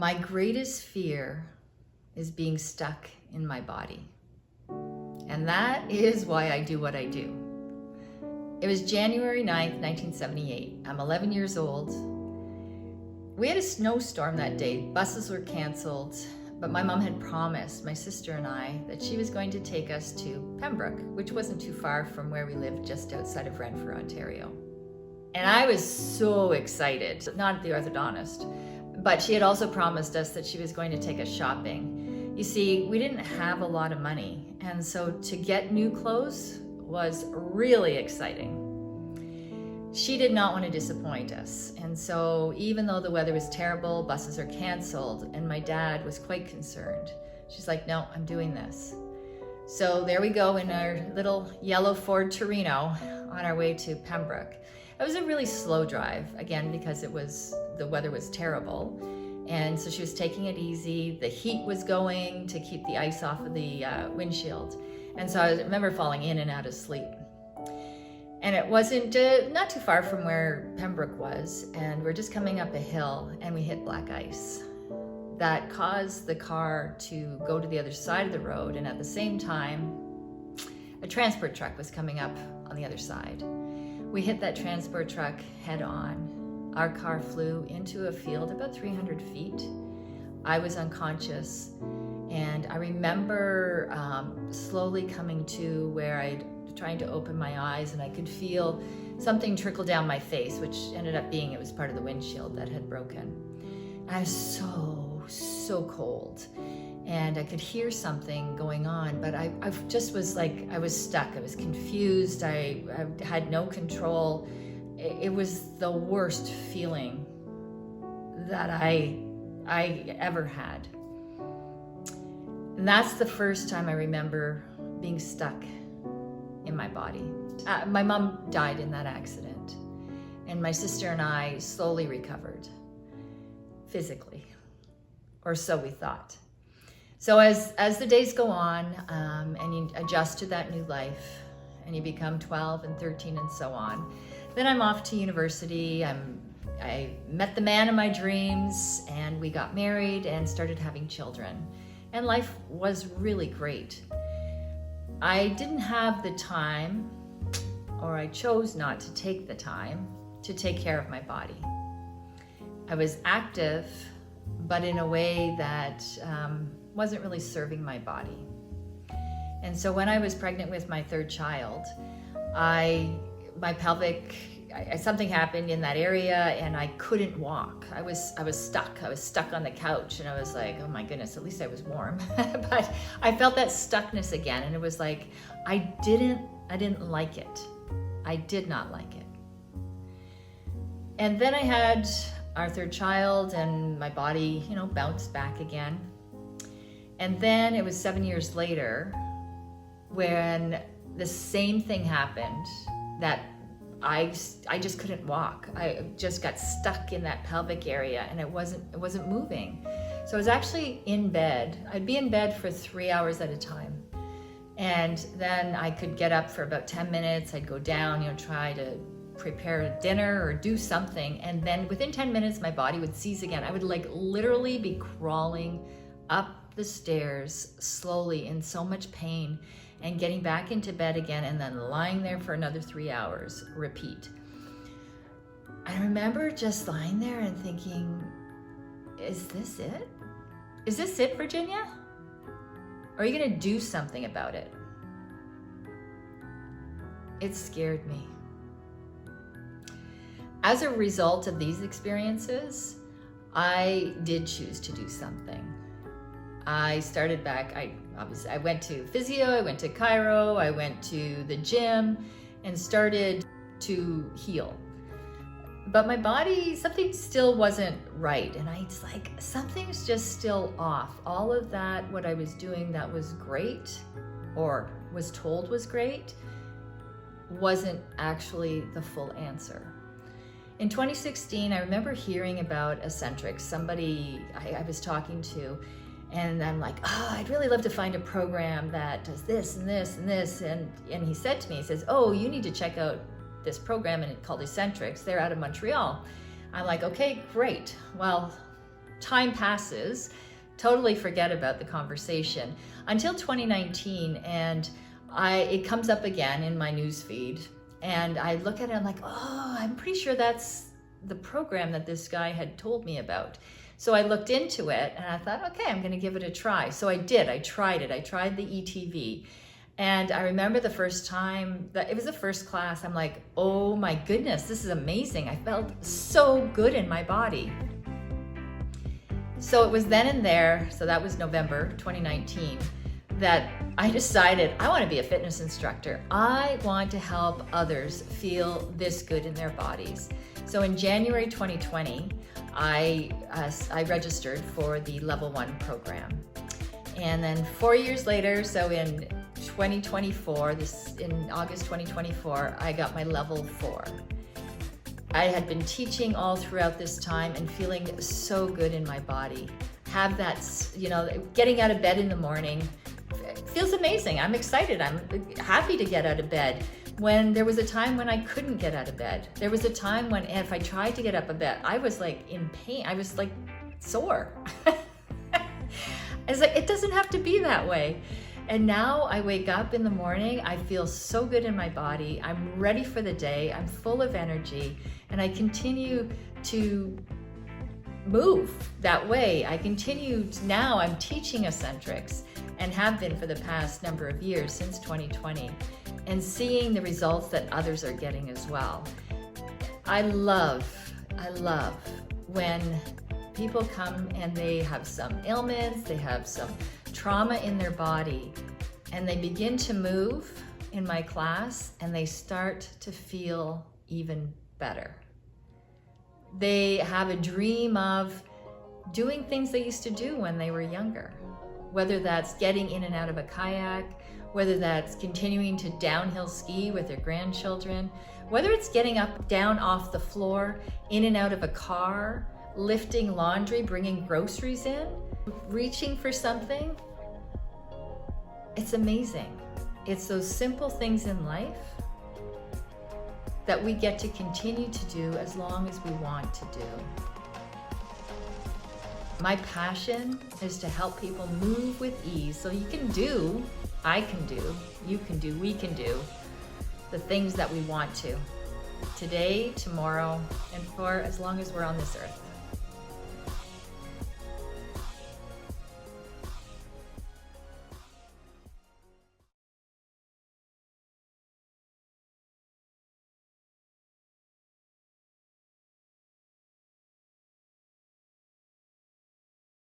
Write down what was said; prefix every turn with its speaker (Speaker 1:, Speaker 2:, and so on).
Speaker 1: My greatest fear is being stuck in my body. And that is why I do what I do. It was January 9th, 1978. I'm 11 years old. We had a snowstorm that day. Buses were canceled, but my mom had promised my sister and I that she was going to take us to Pembroke, which wasn't too far from where we lived, just outside of Renfrew, Ontario. And I was so excited, not at the orthodontist, but she had also promised us that she was going to take us shopping. You see, we didn't have a lot of money, and so to get new clothes was really exciting. She did not want to disappoint us, and so even though the weather was terrible, buses are canceled, and my dad was quite concerned, she's like, no, I'm doing this. So there we go in our little yellow Ford Torino on our way to Pembroke. It was a really slow drive, again, because the weather was terrible. And so she was taking it easy. The heat was going to keep the ice off of the windshield. And so I remember falling in and out of sleep. And it wasn't not too far from where Pembroke was. And we're just coming up a hill and we hit black ice. That caused the car to go to the other side of the road. And at the same time, a transport truck was coming up on the other side. We hit that transport truck head on. Our car flew into a field about 300 feet. I was unconscious, and I remember slowly coming to where I'd trying to open my eyes, and I could feel something trickle down my face, which ended up being it was part of the windshield that had broken. And I was so cold, and I could hear something going on, but I just was like, I was stuck. I was confused. I had no control. It was the worst feeling that I ever had. And that's the first time I remember being stuck in my body. My mom died in that accident, and my sister and I slowly recovered physically, or so we thought. So as the days go on, and you adjust to that new life, and you become 12 and 13 and so on, then I'm off to university. I met the man of my dreams, and we got married and started having children. And life was really great. I didn't have the time, or I chose not to take the time, to take care of my body. I was active, but in a way that wasn't really serving my body. And so when I was pregnant with my third child, my pelvic, something happened in that area, and I couldn't walk. I was stuck. I was stuck on the couch, and I was like, oh my goodness, at least I was warm. But I felt that stuckness again, and it was like, I didn't like it. I did not like it. And then I had our third child, and my body, bounced back again. And then it was 7 years later when the same thing happened, that I just couldn't walk. I just got stuck in that pelvic area, and it wasn't moving. So I was actually in bed. I'd be in bed for 3 hours at a time. And then I could get up for about 10 minutes. I'd go down, try to prepare dinner or do something. And then within 10 minutes, my body would seize again. I would literally be crawling up the stairs slowly in so much pain, and getting back into bed again, and then lying there for another 3 hours, repeat. I remember just lying there and thinking, is this it? Is this it, Virginia? Or are you gonna do something about it? It scared me. As a result of these experiences, I did choose to do something. I started back, I went to physio, I went to chiro, I went to the gym, and started to heal. But my body, something still wasn't right. And it's like, something's just still off. All of that, what I was doing that was great, or was told was great, wasn't actually the full answer. In 2016, I remember hearing about Essentrics, somebody I was talking to, and I'm like, I'd really love to find a program that does this and this and this. And he said to me, he says, you need to check out this program, and it's called Essentrics. They're out of Montreal. I'm like, okay, great. Well, time passes, totally forget about the conversation until 2019, and it comes up again in my news feed, and I look at it, I'm like, oh, I'm pretty sure that's the program that this guy had told me about. So I looked into it and I thought, okay, I'm gonna give it a try. So I did, I tried it. I tried the ETV. And I remember the first time, that it was the first class, I'm like, oh my goodness, this is amazing. I felt so good in my body. So it was then and there, so that was November 2019, that I decided I want to be a fitness instructor. I want to help others feel this good in their bodies. So in January 2020, I registered for the level 1 program. And then 4 years later, so in 2024, in August 2024, I got my level 4. I had been teaching all throughout this time and feeling so good in my body. Have that, getting out of bed in the morning, feels amazing. I'm excited. I'm happy to get out of bed. When there was a time when I couldn't get out of bed. There was a time when if I tried to get up a bed, I was like in pain. I was like sore. It's like, it doesn't have to be that way. And now I wake up in the morning, I feel so good in my body. I'm ready for the day. I'm full of energy, and I continue to move that way. Now I'm teaching Essentrics and have been for the past number of years, since 2020, and seeing the results that others are getting as well. I love when people come and they have some ailments, they have some trauma in their body, and they begin to move in my class and they start to feel even better. They have a dream of doing things they used to do when they were younger, whether that's getting in and out of a kayak, whether that's continuing to downhill ski with their grandchildren, whether it's getting up, down off the floor, in and out of a car, lifting laundry, bringing groceries in, reaching for something. It's amazing. It's those simple things in life that we get to continue to do as long as we want to do. My passion is to help people move with ease so you can do, I can do, you can do, we can do the things that we want to. Today, tomorrow, and for as long as we're on this earth.